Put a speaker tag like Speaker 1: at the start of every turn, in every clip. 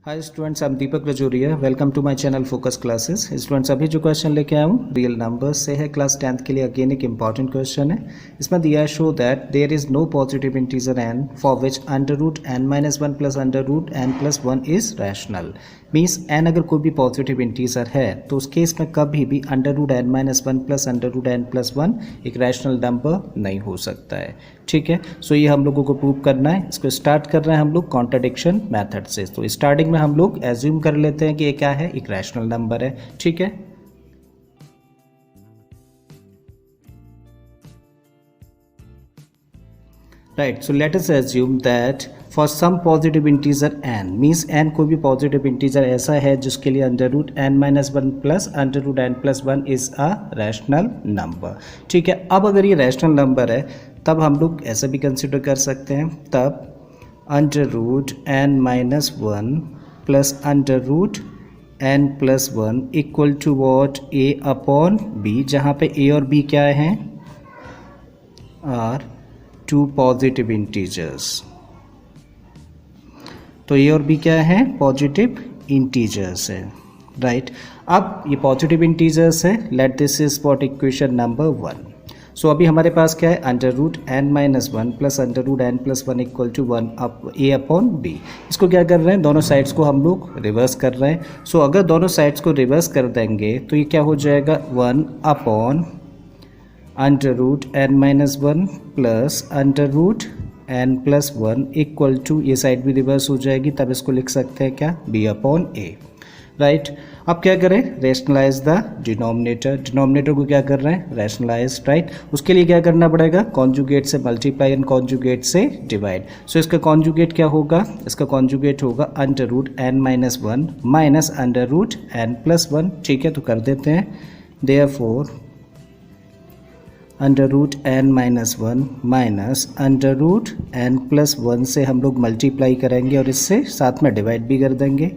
Speaker 1: Hi students, I am Deepak Rajoria. Welcome to my channel Focus Classes. Students, अभी जो question लेके आया हूँ रियल नंबर्स से है। क्लास 10th के लिए अगेन एक इंपॉर्टेंट क्वेश्चन है। इसमें दिया है show that there is no positive integer n for which under root n minus one plus under root n plus one is rational. Means n अगर कोई भी पॉजिटिव इंटीजर है तो उस केस में कभी भी under root n minus one plus under root n plus one एक रैशनल नंबर नहीं हो सकता है। ठीक है, सो ये हम लोगों को प्रूव करना है। इसको स्टार्ट कर रहे हैं हम लोग कॉन्ट्रडिक्शन मेथड से। तो स्टार्टिंग में हम लोग एज्यूम कर लेते हैं कि ये क्या है, एक रैशनल नंबर है। ठीक है, right. So let us assume that for some positive integer n, means n कोई भी पॉजिटिव इंटीजर ऐसा है जिसके लिए under root n minus one plus under root n plus one is a rational number. ठीक है, अब अगर ये रैशनल नंबर है तब हम लोग ऐसा भी कंसिडर कर सकते हैं, तब under root n minus one plus under root n plus one equal to what a upon b, जहाँ पे a और b क्या हैं, आर टू पॉजिटिव इंटीजर्स। तो ए और बी क्या है, पॉजिटिव इंटीजर्स है। राइट, अब ये पॉजिटिव इंटीजर्स है। Let this is what equation number one. So अभी हमारे पास क्या है, under root n minus one plus under root n plus one equal to one up A upon B. इसको क्या कर रहे हैं, दोनों साइड्स को हम लोग रिवर्स कर रहे हैं। सो अगर दोनों साइड्स को रिवर्स कर देंगे तो ये क्या हो जाएगा, one upon under root n minus one plus under root n plus one equal to, ये साइड भी रिवर्स हो जाएगी, तब इसको लिख सकते हैं क्या, b अपॉन a। राइट, अब क्या करें, रेशनलाइज द डिनोमिनेटर। डिनोमिनेटर को क्या कर रहे हैं, रैशनलाइज। राइट, उसके लिए क्या करना पड़ेगा, कॉन्जुगेट से मल्टीप्लाई एंड कॉन्जुगेट से डिवाइड। सो इसका कॉन्जुगेट क्या होगा, इसका कॉन्जुगेट होगा under root n minus one minus under root n plus one. ठीक है, तो कर देते हैं। Therefore under root n minus one minus under root n plus one से हम लोग मल्टीप्लाई करेंगे और इससे साथ में डिवाइड भी कर देंगे।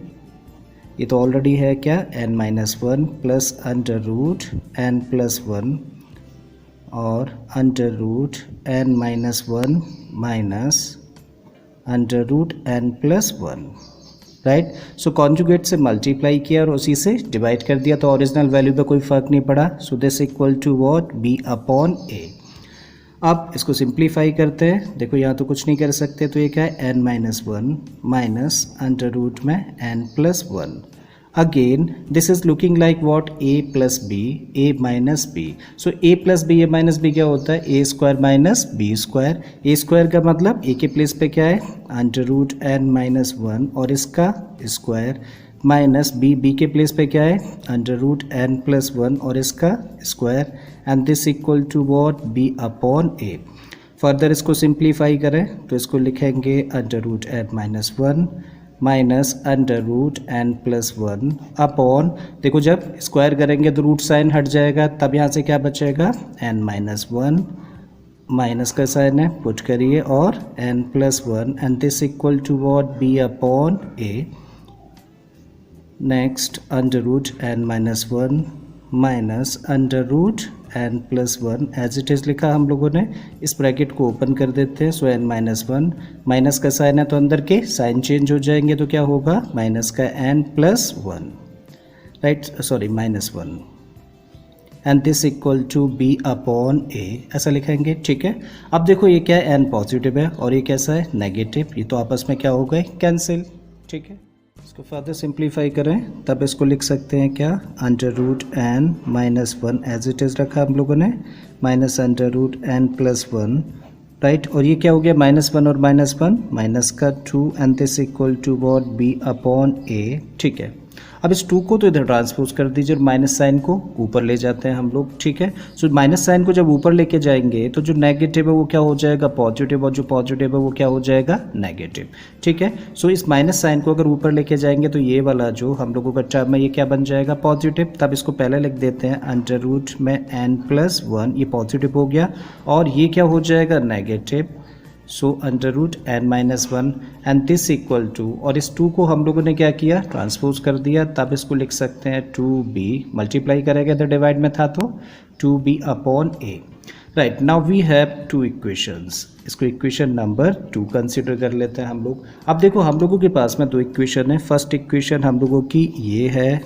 Speaker 1: ये तो ऑलरेडी है क्या, n minus one plus under root n plus one और under root n minus one minus under root n plus one. Right, so conjugate से मल्टीप्लाई किया और उसी से डिवाइड कर दिया, तो ओरिजिनल वैल्यू पे कोई फर्क नहीं पड़ा। So this equal to what, b upon a। अब इसको सिंप्लीफाई करते हैं। देखो यहाँ तो कुछ नहीं कर सकते, तो ये क्या है, n minus one minus under root में n plus one. Again this is looking like what, a plus b, a minus b. सो a plus b, a minus b क्या होता है, a square minus b square. a square का मतलब a के place पे क्या है, under root n minus one और इसका स्क्वायर माइनस b के प्लेस पे क्या है, under root n plus one और इसका square, and this equal to what, b upon a। Further इसको सिंप्लीफाई करें तो इसको लिखेंगे under root n minus one minus under root n plus one upon, देखो जब स्क्वायर करेंगे तो रूट साइन हट जाएगा, तब यहाँ से क्या बचेगा, n माइनस वन, माइनस का साइन है पुट करिए, और n plus one, and this equal to what, b upon a। Next under root n minus one minus under root n plus one, as it is लिखा हम लोगों ने। इस bracket को ओपन कर देते हैं। सो n माइनस वन, माइनस का साइन है तो अंदर के साइन चेंज हो जाएंगे, तो क्या होगा, माइनस का n plus one, right, sorry minus one, and this equal to b upon a, ऐसा लिखेंगे। ठीक है, अब देखो ये क्या है, n पॉजिटिव है और ये कैसा है, नेगेटिव। ये तो आपस में क्या हो गए, कैंसिल। ठीक है, इसको फर्दर सिंप्लीफाई करें तब इसको लिख सकते हैं क्या, under root n minus one, as it is रखा हम लोगों ने, minus under root n plus one. Right, और ये क्या हो गया, माइनस वन और माइनस वन, माइनस का two, and this equal to what, b upon a। ठीक है, अब इस टू को तो इधर ट्रांसपोज कर दीजिए और माइनस साइन को ऊपर ले जाते हैं हम लोग। ठीक है, सो माइनस साइन को जब ऊपर लेके जाएंगे तो जो नेगेटिव है वो क्या हो जाएगा, पॉजिटिव, और जो पॉजिटिव है वो क्या हो जाएगा, नेगेटिव। ठीक है, सो इस माइनस साइन को अगर ऊपर लेके जाएंगे तो ये वाला जो हम लोगों का टर्म है ये क्या बन जाएगा, पॉजिटिव। तब इसको पहले लिख देते हैं अंडर रूट में n प्लस वन, ये पॉजिटिव हो गया, और ये क्या हो जाएगा, negative. So under root n minus one, and this equal to, और इस टू को हम लोगों ने क्या किया, ट्रांसपोज कर दिया, तब इसको लिख सकते हैं 2b, मल्टीप्लाई करेंगे तो डिवाइड में था तो 2b upon a। Right, now we have two equations. इसको इक्वेशन नंबर 2 कंसिडर कर लेते हैं हम लोग। अब देखो हम लोगों के पास में दो इक्वेशन है। फर्स्ट इक्वेशन हम लोगों की ये है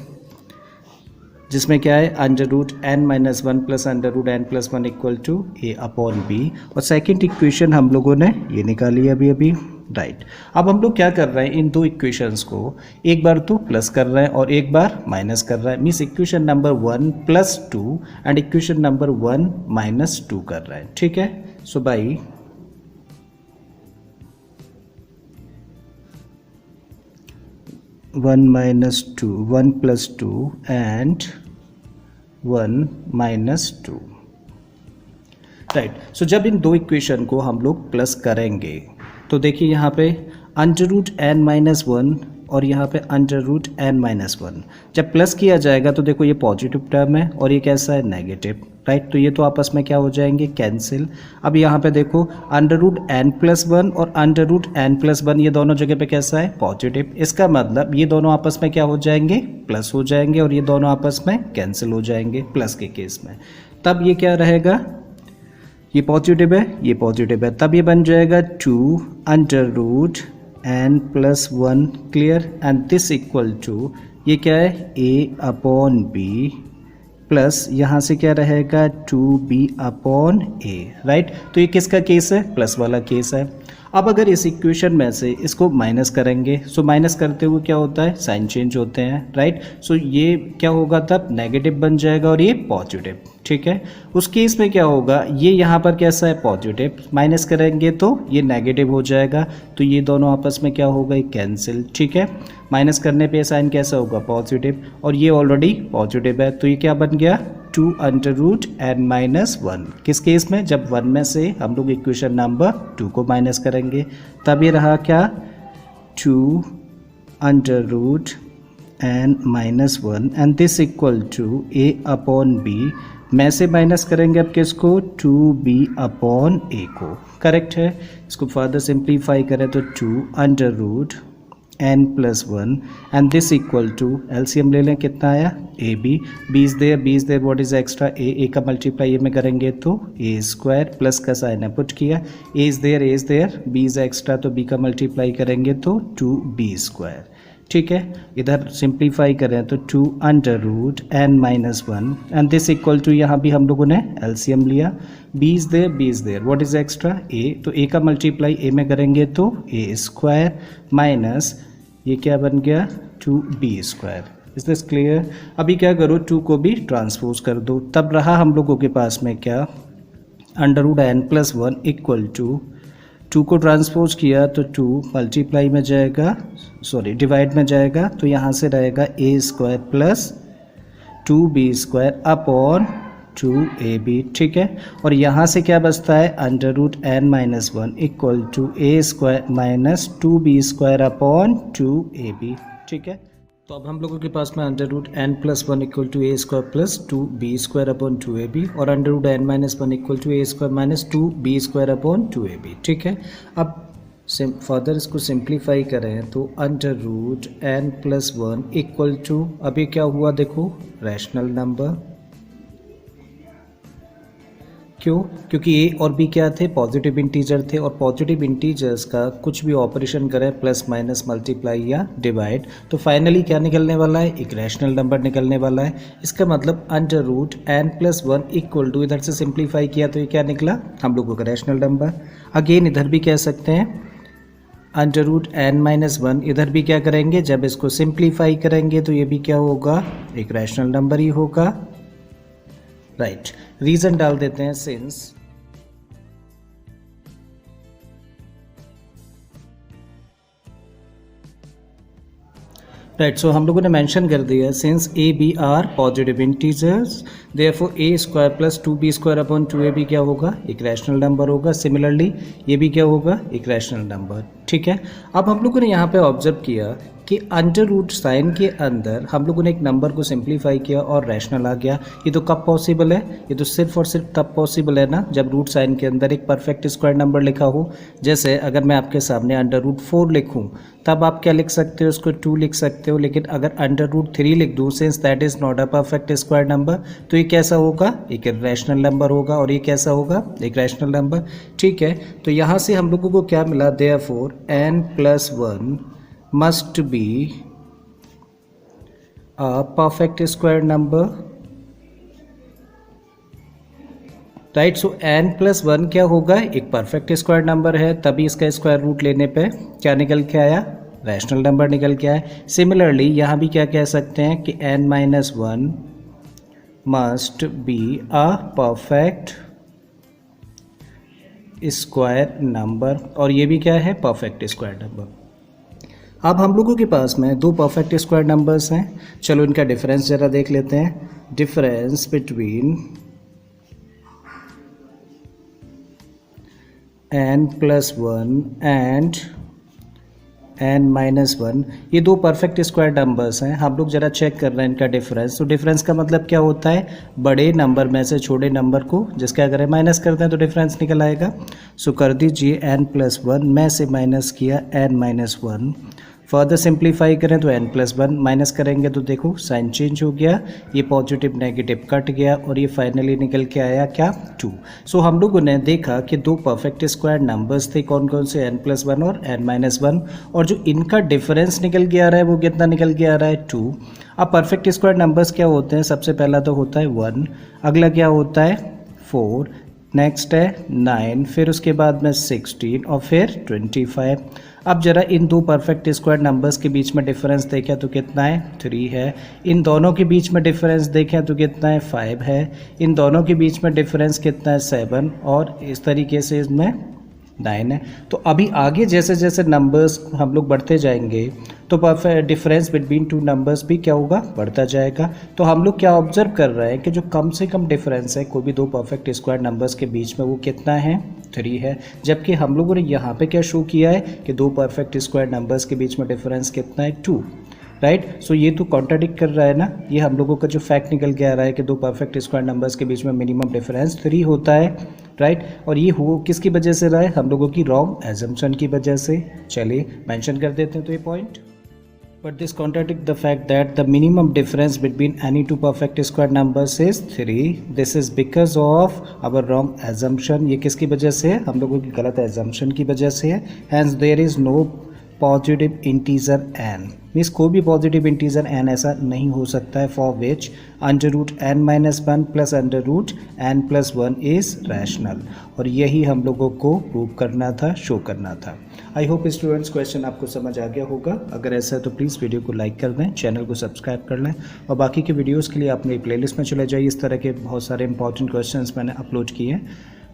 Speaker 1: जिसमें क्या है under root n minus 1 plus under root n plus 1 equal to a upon b। और सेकेंड इक्वेशन हम लोगों ने ये निकाली अभी अभी। राइट, अब हम लोग क्या कर रहे हैं, इन दो इक्वेशंस को एक बार तो प्लस कर रहे हैं और एक बार माइनस कर रहे हैं। Means equation number 1 plus 2 and equation number 1 minus 2 कर रहे हैं। ठीक है, so by 1 minus 2, 1 plus 2 and 1 minus 2। Right, सो जब इन दो इक्वेशन को हम लोग प्लस करेंगे तो देखिए यहाँ पे अंडर रूट n माइनस 1 और यहाँ पे अंडर रूट n माइनस 1 जब प्लस किया जाएगा तो देखो ये पॉजिटिव टर्म है और ये कैसा है नेगेटिव। राइट, तो ये तो आपस में क्या हो जाएंगे कैंसिल। अब यहाँ पे देखो अंडर रूट n प्लस 1 और अंडर रूट n प्लस 1 ये दोनों जगह पे कैसा है पॉजिटिव। इसका मतलब ये दोनों आपस में क्या हो जाएंगे प्लस हो जाएंगे और ये दोनों आपस में कैंसिल हो जाएंगे प्लस के केस में। तब ये क्या रहेगा, ये पॉजिटिव है ये पॉजिटिव है, तब ये बन जाएगा 2 under root n plus 1 clear and this equal to ये क्या है a अपॉन b प्लस यहाँ से क्या रहेगा 2b अपॉन a। राइट, तो ये किसका केस है प्लस वाला केस है। अब अगर इस इक्वेशन में से इसको माइनस करेंगे सो माइनस करते हुए क्या होता है साइन चेंज होते हैं। राइट, सो ये क्या होगा तब नेगेटिव बन जाएगा और ये पॉजिटिव। ठीक है, उस केस में क्या होगा ये यहाँ पर कैसा है पॉजिटिव, माइनस करेंगे तो ये नेगेटिव हो जाएगा तो ये दोनों आपस में क्या होगा कैंसिल। ठीक है, माइनस करने पे साइन कैसा होगा पॉजिटिव और ये ऑलरेडी पॉजिटिव है तो ये क्या बन गया 2 अंडर रूट n माइनस 1। किस केस में, जब 1 में से हम लोग इक्वेशन नंबर 2 को माइनस करेंगे तब ये रहा क्या 2 under root n minus 1 and this equal to a upon b। में से माइनस करेंगे अब किसको 2b अपॉन a को। करेक्ट है, इसको फर्दर सिंप्लीफाई करें तो 2 under root n plus 1 and this equal to LCM ले लें कितना आया ab, b is there what is extra a का मल्टीप्लाई में करेंगे तो a स्क्वायर प्लस का साइन है पुट किया, a is there b is extra तो b का मल्टीप्लाई करेंगे तो 2b स्क्वायर। ठीक है, इधर सिंप्लीफाई करें तो 2 under root n minus 1 and this equal to यहाँ भी हम लोगों ने एलसीएम लिया, b is there what is extra a, तो a का मल्टीप्लाई a में करेंगे तो a स्क्वायर माइनस ये क्या बन गया 2b square. Is this clear. अभी क्या करो 2 को भी ट्रांसपोज कर दो, तब रहा हम लोगों के पास में क्या under root n plus 1 equal to 2 को ट्रांसपोज किया तो 2 मल्टीप्लाई में जाएगा डिवाइड में जाएगा तो यहाँ से रहेगा a square plus 2b square upon 2ab। ठीक है, और यहाँ से क्या बचता है under root n minus 1 equal to a square minus 2b square upon 2ab। ठीक है, तो अब हम लोगों के पास में under root n plus 1 equal to a square plus 2b square upon 2ab और under root n minus 1 equal to a square minus 2b square upon 2ab। ठीक है, अब फर्दर इसको सिंप्लीफाई करें तो under root n plus 1 equal to अभी क्या हुआ देखो रैशनल नंबर। क्यों, क्योंकि a और b क्या थे पॉजिटिव इंटीजर थे और पॉजिटिव इंटीजर्स का कुछ भी ऑपरेशन करें प्लस माइनस मल्टीप्लाई या डिवाइड तो फाइनली क्या निकलने वाला है एक रैशनल नंबर निकलने वाला है। इसका मतलब under root n plus 1 equal to इधर से सिंप्लीफाई किया तो ये क्या निकला हम लोगों का रैशनल नंबर। अगेन इधर भी कह सकते हैं अंडर रूट n माइनस 1, इधर भी क्या करेंगे जब इसको सिंप्लीफाई करेंगे तो ये भी क्या होगा एक रैशनल नंबर ही होगा। राइट, रीजन डाल देते हैं सिंस राइट, सो हम लोगों ने मेंशन कर दिया since a b are positive integers therefore a square plus 2b square upon 2ab क्या होगा एक रैशनल नंबर होगा। सिमिलरली ये भी क्या होगा एक रैशनल नंबर। ठीक है। अब हम लोगों ने यहाँ पे ऑब्जर्व किया कि अंडर रूट साइन के अंदर हम लोगों ने एक नंबर को सिंप्लीफाई किया और रैशनल आ गया। ये तो कब पॉसिबल है? ये तो सिर्फ और सिर्फ तब पॉसिबल है ना जब रूट साइन के अंदर एक परफेक्ट स्क्वायर नंबर लिखा हो। जैसे अगर मैं आपके सामने अंडर रूट 4 लिखूँ तब आप क्या लिख सकते हो? उसको 2 लिख सकते हो। लेकिन अगर अंडर रूट 3 लिख दूँ, since that is not a perfect square number, तो ये कैसा होगा? एक रैशनल नंबर होगा। और ये कैसा होगा? एक रैशनल नंबर। ठीक है, तो यहाँ से हम लोगों को क्या मिला? Therefore n+1 must be a perfect square number, right. So n+1 क्या होगा? एक परफेक्ट स्क्वायर नंबर है, तभी इसका स्क्वायर रूट लेने पे क्या निकल के आया? रैशनल नंबर निकल के आया। सिमिलरली यहाँ भी क्या कह सकते हैं कि n-1 must be a perfect square number, और ये भी क्या है? Perfect square number. अब हम लोगों के पास में दो परफेक्ट स्क्वायर नंबर्स हैं। चलो इनका डिफरेंस ज़रा देख लेते हैं। Difference between n+1 and n-1, ये दो परफेक्ट स्क्वायर नंबर्स हैं। हम लोग ज़रा चेक कर रहे हैं इनका डिफरेंस। तो डिफरेंस का मतलब क्या होता है? बड़े नंबर में से छोटे नंबर को जिसके अगर माइनस करते हैं तो डिफरेंस निकल आएगा। सो कर दीजिए n+1 में से माइनस किया n-1, फर्दर सिंप्लीफाई करें तो n+1 माइनस करेंगे तो देखो साइन चेंज हो गया, ये पॉजिटिव नेगेटिव कट गया और ये फाइनली निकल के आया क्या? 2। सो हम लोगों ने देखा कि दो परफेक्ट स्क्वायर नंबर्स थे, कौन कौन से? n+1 और n-1, और जो इनका डिफरेंस निकल के आ रहा है वो कितना निकल के आ रहा है? 2। अब परफेक्ट स्क्वायर नंबर्स क्या होते हैं? सबसे पहला तो होता है 1, अगला क्या होता है? 4, नेक्स्ट है 9, फिर उसके बाद में 16 और फिर 25। अब जरा इन दो परफेक्ट स्क्वायर नंबर्स के बीच में डिफरेंस देखें तो कितना है? 3 है। इन दोनों के बीच में डिफरेंस देखें तो कितना है? 5 है। इन दोनों के बीच में डिफरेंस कितना है? 7, और इस तरीके से इसमें 9 है। तो अभी आगे जैसे जैसे नंबर्स हम लोग बढ़ते जाएंगे तो perfect difference between two numbers भी क्या होगा? बढ़ता जाएगा। तो हम लोग क्या ऑब्जर्व कर रहे हैं कि जो कम से कम डिफरेंस है कोई भी दो परफेक्ट स्क्वायर नंबर्स के बीच में वो कितना है? 3 है। जबकि हम लोगों ने यहाँ पे क्या शो किया है कि दो परफेक्ट स्क्वायर नंबर्स के बीच में डिफरेंस कितना है? 2, राइट। सो ये तो कॉन्ट्राडिक्ट कर रहा है ना। ये हम लोगों का जो फैक्ट निकल के आ रहा है कि दो परफेक्ट स्क्वायर नंबर्स के बीच में मिनिमम डिफरेंस 3 होता है, राइट। और ये हो किसकी वजह से रहा है? हम लोगों की रॉन्ग एजम्पशन की वजह से। चलिए मेंशन कर देते हैं तो ये point. But this contradict the fact that the minimum difference between any two perfect square numbers is 3. This is because of our wrong assumption. ये किसकी वजह से है? हम लोगों की गलत assumption की वजह से है। Hence there is no positive integer n, means कोई भी पॉजिटिव इंटीजर n ऐसा नहीं हो सकता है for which √n-1 plus √n+1 is rational. और यही हम लोगों को प्रूव करना था, शो करना था। आई होप स्टूडेंट्स क्वेश्चन आपको समझ आ गया होगा। अगर ऐसा है तो प्लीज़ वीडियो को लाइक कर दें, चैनल को सब्सक्राइब कर लें, और बाकी के वीडियोज़ के लिए आप मेरी प्लेलिस्ट में चले जाइए। इस तरह के बहुत सारे इंपॉर्टेंट क्वेश्चन मैंने अपलोड किए हैं।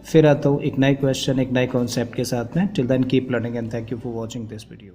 Speaker 1: फिर आता हूँ एक नए क्वेश्चन, एक नए कॉन्सेप्ट के साथ में। Till then keep learning and thank you for watching this video.